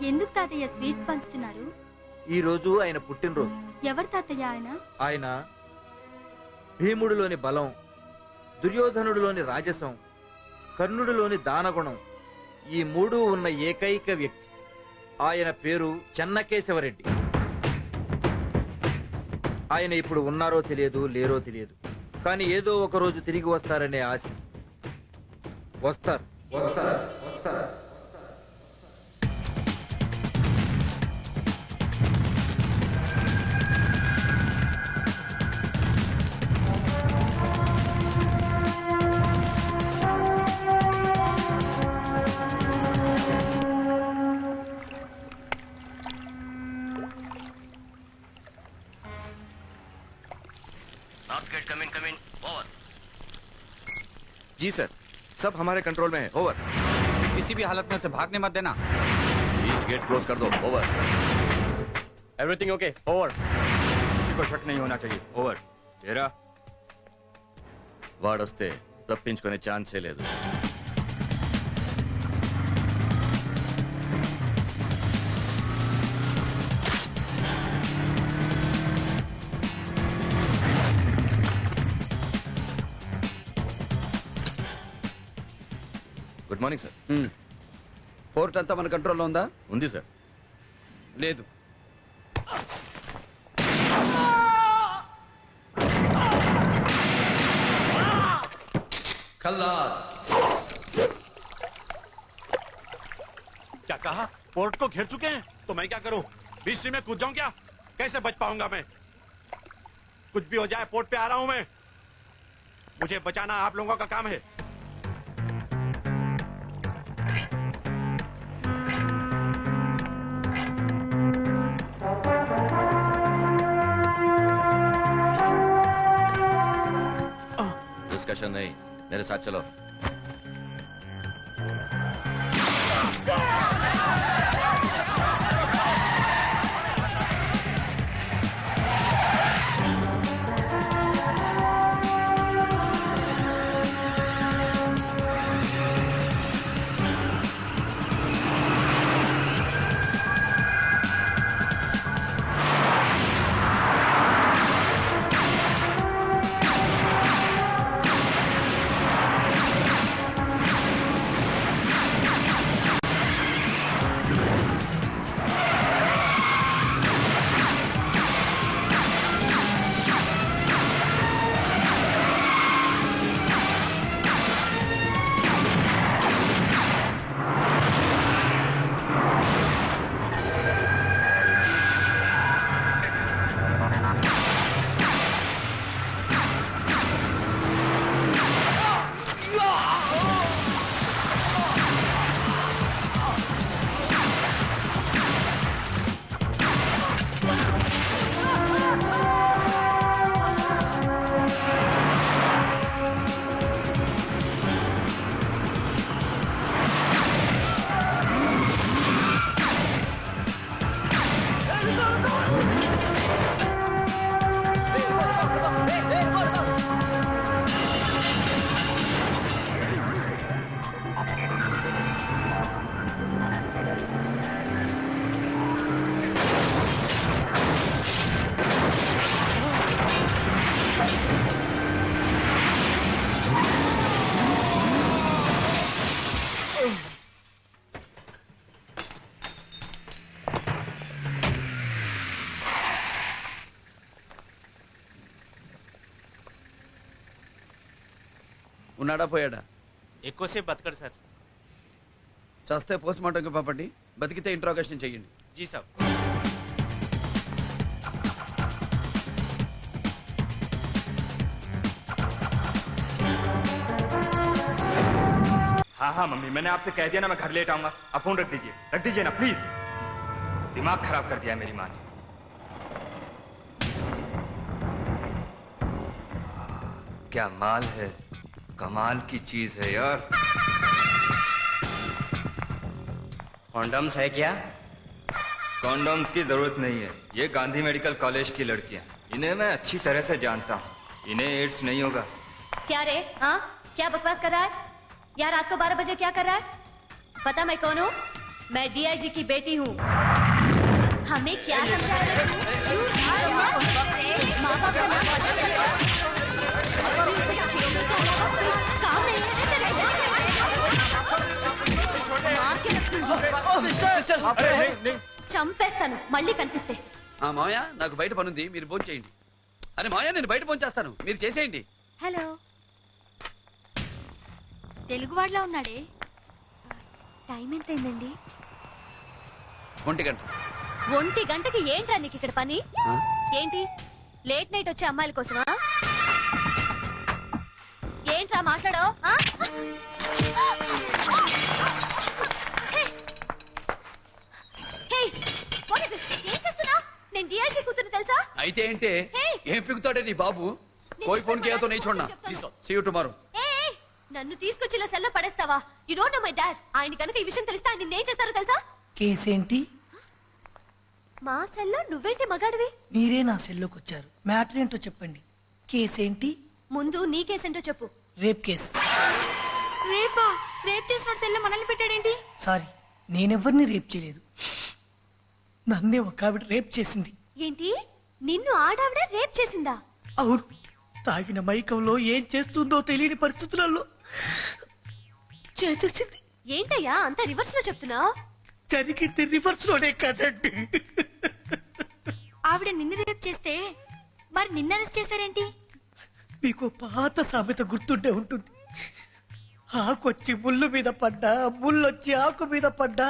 ఎందుకు తాతయ్య స్వీట్స్ పంచుతున్నారు? ఈ రోజు ఆయన పుట్టినరోజు. ఎవరు తాతయ్య ఆయన? ఆయన భీముడిలోని బలం, దుర్యోధనుడిలోని రాజసం, కర్ణుడిలోని దానగుణం, ఈ మూడు ఉన్న ఏకైక వ్యక్తి. ఆయన పేరు చెన్నకేశవరెడ్డి. ఆయన ఇప్పుడు ఉన్నారో తెలియదు, లేరో తెలియదు, కానీ ఏదో ఒక రోజు తిరిగి వస్తారనే ఆశ. వస్తారు వస్తారు వస్తారు. जी सर, सब हमारे कंट्रोल में है। ओवर। किसी भी हालत में उसे भागने मत देना। ईस्ट गेट क्लोज कर दो। ओवर। Everything okay? ओवर। किसी को शक नहीं होना चाहिए। ओवर। तेरा వాడొస్తే తప్పించుకునే ఛాన్సే లేదు. Good morning sir. ఫోర్ట్ అంతా మన కంట్రోల్లో ఉందా? ఉంది సార్. లేదు. खल्लास। क्या कहा? पोर्ट को घेर चुके हैं तो मैं क्या करूं? बीच में कूद जाऊं क्या? कैसे बच पाऊंगा मैं? कुछ भी हो जाए पोर्ट पे आ रहा हूं मैं. मुझे बचाना आप लोगों का काम है. डिस्कशन नहीं, मेरे साथ चलो. ఉన్నాడా పోయాడా? ఎక్కువసేపు బతకడు సార్. చస్తే పోస్ట్ మార్టంకి పంపండి, బతికితే ఇంట్రాగేషన్ చెయ్యండి. జీ సాబ్. हाँ हाँ मम्मी, मैंने आपसे कह दिया ना मैं घर लेट आऊंगा. आप फोन रख दीजिए ना प्लीज. दिमाग खराब कर दिया है मेरी माँ ने. क्या माल है, कमाल की चीज है यार। कॉन्डम्स है क्या? कॉन्डोम्स की जरूरत नहीं है। ये गांधी मेडिकल कॉलेज की लड़कियां, इन्हें मैं अच्छी तरह से जानता हूँ। इन्हें एड्स नहीं होगा। क्या रे? हाँ, क्या बकवास कर रहा है यार? रात को 12 बजे क्या कर रहा है? पता मैं कौन हूँ? मैं डीआईजी की बेटी हूँ। हमें क्या समझा रहे हो? माँ बाप का नाम पता चल गया? काम नहीं है तेरे को? मार के रखूंगी। చంపేస్తాను మళ్ళీ కనిపిస్తే. మామయ్య నాకు బయట పనుంది, మీరు భోజనం చేయండి. అరే మామయ్య, నేను బయట భోజనం చేస్తాను, మీరు చేసేయండి. హలో, తెలుగువాడిలా ఉన్నాడే. టైం ఎంతైందండి? 1 గంట. 1 గంటకి ఏంట్రా నీకు ఇక్కడ పని? ఏంటి లేట్ నైట్ వచ్చే అమ్మాయిల కోసమా? ఏంట్రా మాట్లాడో? ఏం చేస్తున్నా? నేను డిఐజీ కూతురు తెలుసా? అయితే ఏంటే? ఏం పిగుతాడే నీ బాబు? కోయి ఫోన్ కియా తో नहीं छोड़ना. See you tomorrow. నన్ను తీసుకొచ్చి ఇలా సెల్లో పడేస్తావా? You don't know my dad. ఆయన కనుక ఈ విషయం తెలిస్తే ఆయన నిన్నేం చేస్తారో తెలుసా? కేసు ఏంటి? మా సెల్లో నువ్వేంటి మగాడివి? మీరే నా సెల్లోకి వచ్చారు. మ్యాటర్ ఏంటో చెప్పండి. కేసు ఏంటి? ముందు నీ కేసేంటో చెప్పు. Rape case. రేపా? రేప్ చేసిన సెల్లో మనల్ని పెట్టాడేంటి? సారీ, నేనెవరిని రేప్ చేయలేదు. నన్నే ఒక ఆవిడ రేప్ చేసింది. ఏంటి? నిన్ను ఆడావిడ రేప్ చేసిందా? అవును. తాగిన మైకంలో ఏం చేస్తుందో తెలియని పరిస్థితులలో చేసేసింది. ఏంటయ్యా అంత రివర్స్ లో చెప్తున్నా? జరిగింది రివర్స్ లోనే కదండి. ఆవిడ నిన్ను రేప్ చేస్తే మరి నిన్ను అరెస్ట్ చేశారేంటి? మీకు పాత సామెత గుర్తుండే ఉంటుంది. ఆకొచ్చి ముళ్ళు మీద పడ్డా, ముళ్ళొచ్చి ఆకు మీద పడ్డా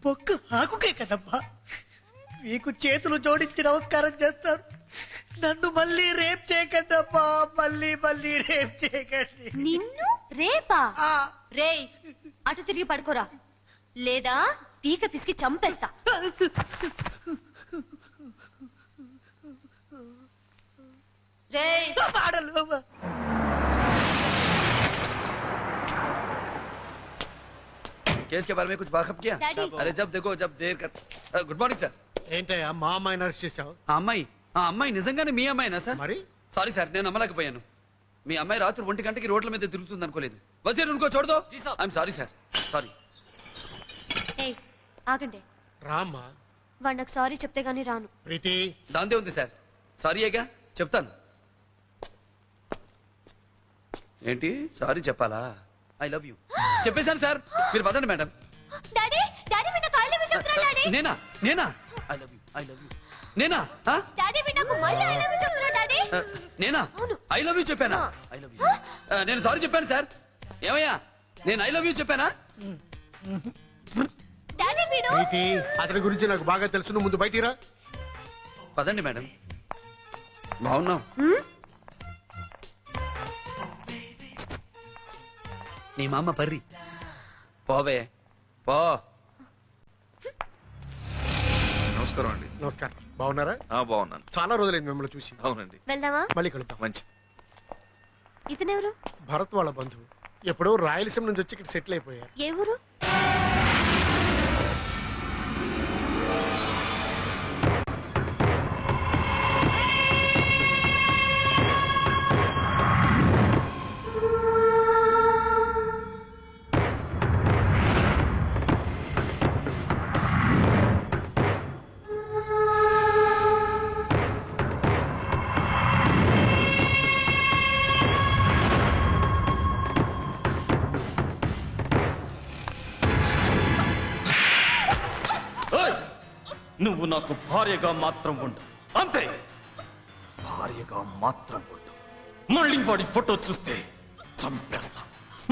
బొక్క ఆకుకే కదమ్మా. మీకు చేతులు జోడించి నమస్కారం చేస్తారు. నన్ను మళ్ళీ రేప్ చేయకండి అమ్మా. మళ్ళీ మళ్ళీ రేప్ చేయకండి. నిన్ను రేపా? రేయ్, అటు తిరిగి పడుకోరా, లేదా పీక పిసికి చంపేస్తా. రేయ్ केस के बारे में कुछ वाकफ किया? Daddy. अरे जब देखो जब देर कर. Good morning sir. ఏంటయ్యా మా అమ్మాయిని అరెస్ట్ చేశావు? ఆ అమ్మాయి నిజంగానే మీ అమ్మాయినా సార్? మరి సారీ సార్, నేను నమ్మలేకపోయాను. మీ అమ్మాయి రాత్రి 1 గంటకి రోడ్ల మీద తిరుగుతుంది అనుకోలేదు. వజీర్ ఉनको छोड़ दो. I'm sorry sir, sorry. ఏయ్ ఆగండి. రామ్మా. వాడు నాకు సారీ చెప్తే గానీ రాను. ప్రీతి, దాందే ఉంది సార్. సారీ ఏగా చెప్తాను. ఏంటి సారీ చెప్పాలా? ఐ లవ్ యూ చెప్పేశాను సార్. మీరు పదండి మేడం. డాడీ, డాడీ వీడు నాకు I love you చెప్తున్నాడు. డాడీ నేనా? ఐ లవ్ యూ నేనా? డాడీ వీడు నాకు మళ్ళీ I love you చెప్తున్నాడు. డాడీ నేనా? అవును. ఐ లవ్ యూ చెప్పానా? I love you. నేను సారీ చెప్పాను సార్. ఏమయ్యా, నేను ఐ లవ్ యూ చెప్పానా? డాడీ వీడు. ప్రీతి, అతని గురించి నాకు బాగా తెలుసు. నువ్వు ముందు బయటికి రా. పదండి మేడం. బాగున్నావు? నీ మామ పర్రి. పోవే పో. నమస్కారం అండి. నమస్కారం. బాగున్నారా? బాగున్నాను. చాలా రోజులైంది మిమ్మల్ని చూసి. అవునండి. వెళ్దామా? మళ్ళీ కలుద్దాం. మంచి. ఇతనెవరు? భరత్ వాళ్ళ బంధువు. ఎప్పుడో రాయలసీమ నుంచి వచ్చి ఇక్కడ సెటిల్ అయిపోయారు. ఏ ఊరు? నువ్వు నాకు భార్యగా మాత్రం ఉండు, అంతే. భార్యగా మాత్రం ఉండు. మళ్ళీ వాడి ఫోటో చూస్తే చంపేస్తా,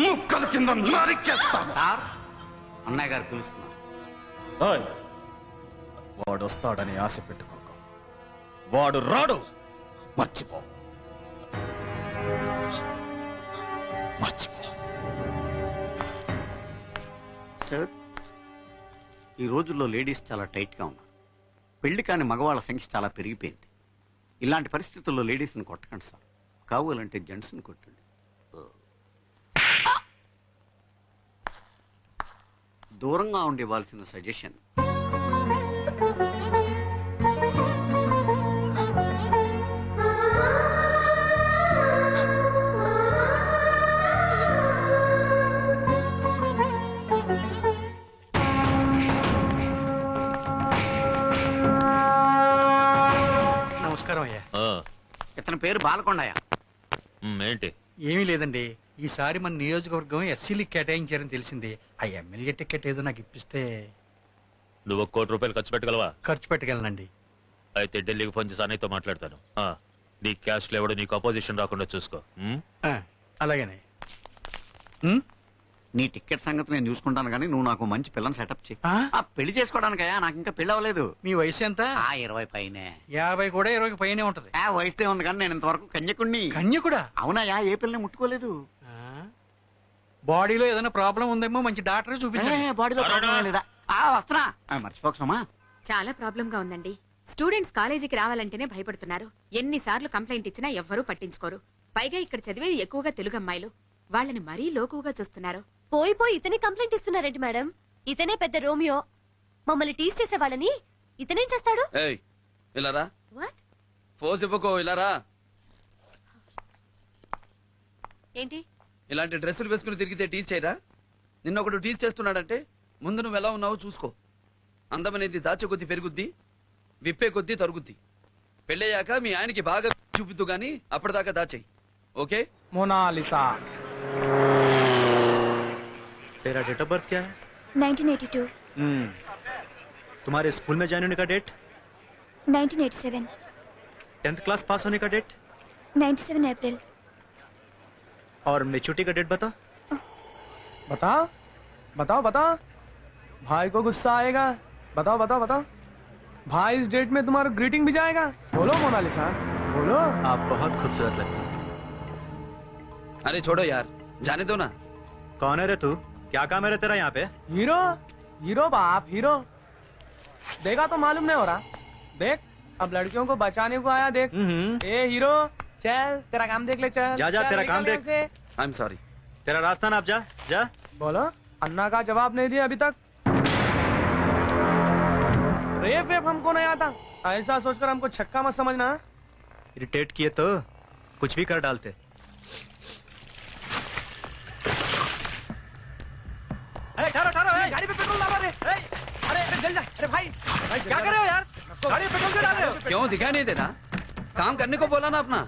ముక్కల కింద నరికేస్తా. అన్నయ్య గారు పిలుస్తున్నారు. వాడు వస్తాడని ఆశ పెట్టుకోకు. వాడు రాడు, మర్చిపో. సార్, ఈ రోజుల్లో లేడీస్ చాలా టైట్గా ఉన్నారు. పెళ్లి కాని మగవాళ్ళ సంఖ్య చాలా పెరిగిపోయింది. ఇలాంటి పరిస్థితుల్లో లేడీస్ని కొట్టకండి సార్. కావాలంటే జెంట్స్ని కొట్టండి. దూరంగా ఉండివ్వాల్సిన సజెషన్. నమస్కారం అయ్యా. ఇతని పేరు బాలకొండయ్య. ఏంటి? ఏమీ లేదండి, ఈసారి మన నియోజకవర్గం ఎస్సీలకి కేటాయించారని తెలిసింది. ఆ ఎమ్మెల్యే టికెట్ ఏదో నాకు ఇప్పిస్తే. నువ్వు ₹1,00,00,000 ఖర్చు పెట్టగలవా? ఖర్చు పెట్టగలనండి. అయితే ఢిల్లీకి ఫోన్ చేసి అన్నయ్యతో మాట్లాడతాను. నీ క్యాష్ లేవడు, నీకు అపోజిషన్ రాకుండా చూసుకో. అలాగేనే. నీ టికెట్ సంగతి నేను చూసుకుంటాను, కానీ నువ్వు నాకు మంచి పిల్లని సెటప్ చేయి. పెళ్లి చేసుకోవడానికయ్యా, నాకు ఇంకా పెళ్లి అవ్వలేదు. మీ వయసు ఎంత? 20 పైనే. 50 కూడా 20 పైనే ఉంటది. వయసుదే ఉంది, కానీ నేను ఇంతవరకు కన్యకుణ్ణి. కన్యకుడా? అవునయ్యా, ఏ పిల్లని ముట్టుకోలేదు. బాడీలో ఏదైనా ప్రాబ్లం ఉందేమో, మంచి డాక్టర్ చూపించండి. బాడీలో ప్రాబ్లం లేదా? వస్తున్నా, మర్చిపోకసమా. చాలా ప్రాబ్లం గా ఉందండి. స్టూడెంట్స్ కాలేజీకి రావాలంటేనే భయపడుతున్నారు. ఎన్నిసార్లు కంప్లైంట్ ఇచ్చినా ఎవ్వరూ పట్టించుకోరు. పైగా ఇక్కడ చదివేది ఎక్కువగా తెలుగు అమ్మాయిలు. వాళ్ళని మరీ లోకువగా చూస్తున్నారు. పోయి పోయి ఇతనే కంప్లైంట్ ఇస్తున్నారేంటి మేడం? ఇతనే పెద్ద రోమియో. మమ్మల్ని టీజ్ చేసే వాళ్ళని ఇతనేం చేస్తాడు? ఇలారా, వాట్? ఫోర్స్ ఇవ్వకో, ఇలారా. ఏంటి ఇలాంటి డ్రెస్సులు వేసుకుని తిరిగితే టీచ్ చేయరా? నిన్న ఒకడు టీచ్ చేస్తున్నాడంటే ముందు నువ్వు ఎలా ఉన్నావో చూసుకో. అందమనేది దాచే కొద్దీ పెరుగుద్ది, విప్పే కొద్దీ తరుగుద్ది. పెళ్ళయ్యాక మీ ఆయనకి బాగా చూపిద్దు గాని అప్పటిదాకా దాచేయి. ఓకే? मोनालिसा। तेरा डेट ऑफ बर्थ क्या है? 1982। तुम्हारे स्कूल में जाने का डेट? 1987। 10th क्लास पास होने का डेट? 97 अप्रैल। और मेच्योरिटी का डेट बता। बताओ बताओ बताओ, भाई को गुस्सा आएगा। बताओ बताओ बताओ, भाई इस डेट में तुम्हारा ग्रीटिंग भी जाएगा। बोलो मोनालिसा, बोलो। आप बहुत खूबसूरत लगते हैं। अरे छोड़ो यार, जाने दो ना। कौन है रे तू? क्या काम है रे तेरा यहाँ पे? हीरो हीरो बाप हीरो। देखा तो मालूम नहीं हो रहा। देख, अब लड़कियों को बचाने को आया। देख ए हीरो, चल तेरा काम देख ले। चल जा जा, चल, तेरा काम निकल देख। यहाँ से। I am sorry. तेरा रास्ता ना, आप जा जा। बोलो, अन्ना का जवाब नहीं दिया अभी तक। रेप वेप हमको नहीं आता, ऐसा सोचकर हमको छक्का मत समझना। इरिटेट किए तो कुछ भी कर डालते। ठहरो ठहरो, गाड़ी पे पेट्रोल डालो रे। अरे अरे जल जा। अरे भाई क्या कर रहे हो यार? गाड़ी पे पेट्रोल क्यों डाल रहे हो? क्यों दिखाई नहीं देता? काम करने को बोला ना अपना,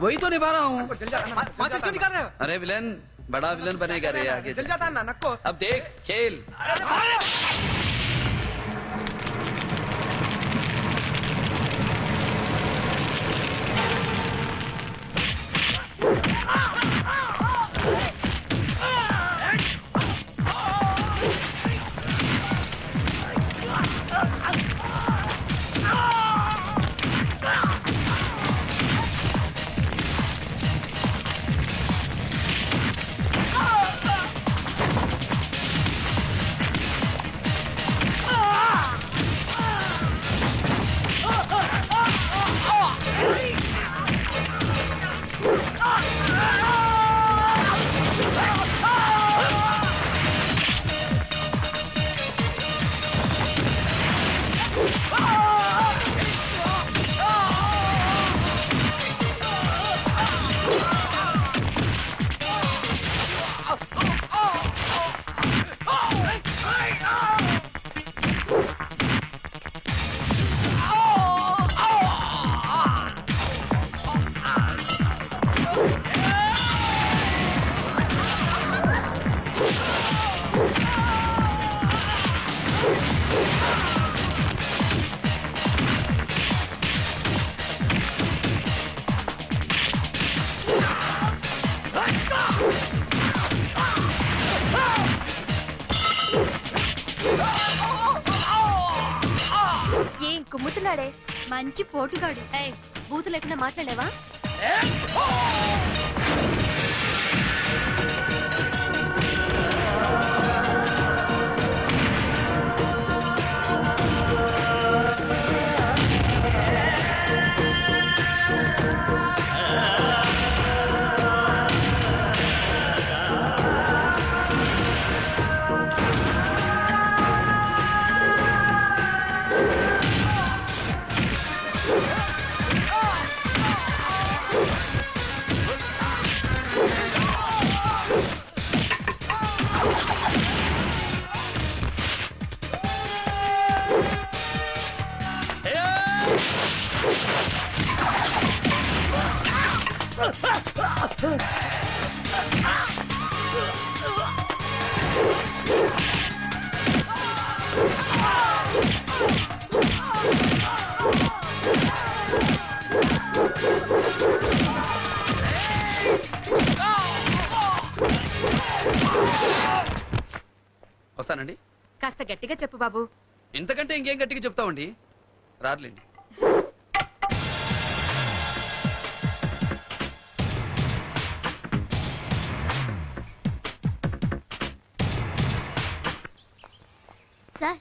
वही तो निभा रहा हूँ। जल जा। माचिस क्यों निकाल रहे हो? अरे विलन, बड़ा विलन बनेगा रे आगे। जल जाता ना नक्को। अब देख खेल। ఏం కుమ్ముతున్నాడే, మంచి పోటుగాడు. బూతు లేకుండా మాట్లాడలేవా? వస్తానండి. కాస్త గట్టిగా చెప్పు బాబు. ఇంతకంటే ఇంకేం గట్టిగా చెప్తామండి. రాట్లేండి. సార్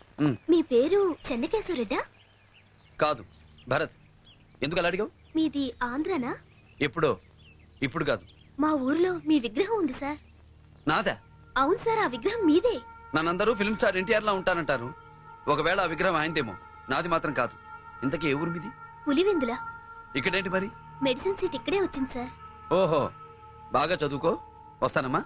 మీ పేరు చెన్నకేశ్వరరెడ్డా? కాదు, భరత్. ఎందుకు అలా అడిగావు? మీది ఆంధ్రనా? ఎప్పుడో, ఇప్పుడు కాదు. మా ఊర్లో మీ విగ్రహం ఉంది సార్. నాదా? అవును సార్, ఆ విగ్రహం మీదే. నన్నందరూ ఫిల్మ్ స్టార్ ఎన్టీఆర్ లా ఉంటానంటారు. ఒకవేళ ఆ విగ్రహం ఆయనదేమో, నాది మాత్రం కాదు. ఇంతకీ ఏ ఊరు మీది? పులివెందుల. ఇక్కడేంటి మరి? మెడిసిన్ సీట్ ఇక్కడే వచ్చింది సార్. ఓహో, బాగా చదువుకో. వస్తానమ్మా.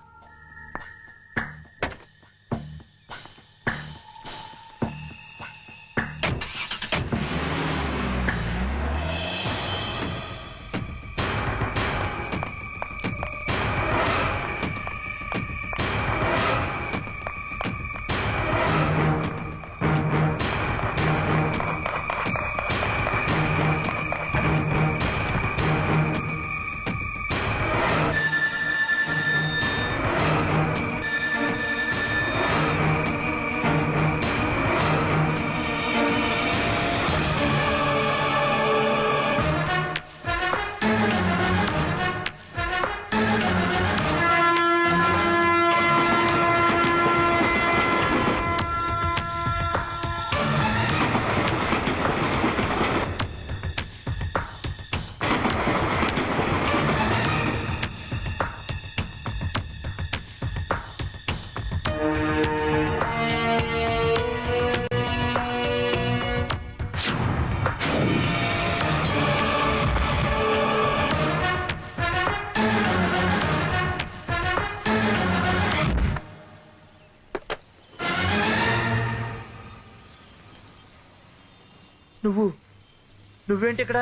నువ్వేంటి ఇక్కడ?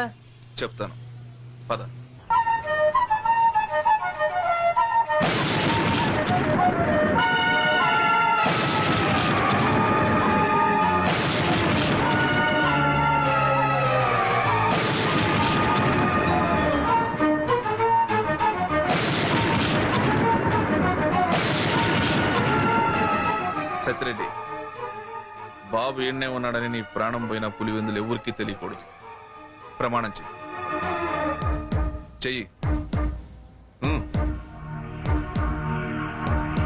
చెప్తాను, పద. సత్యరెడ్డి, బాబు ఏడ్నే ఉన్నాడని నీ ప్రాణం పోయిన పులివెందులు ఎవరికీ తెలియకూడదు. ప్రమాణం చెయ్యి.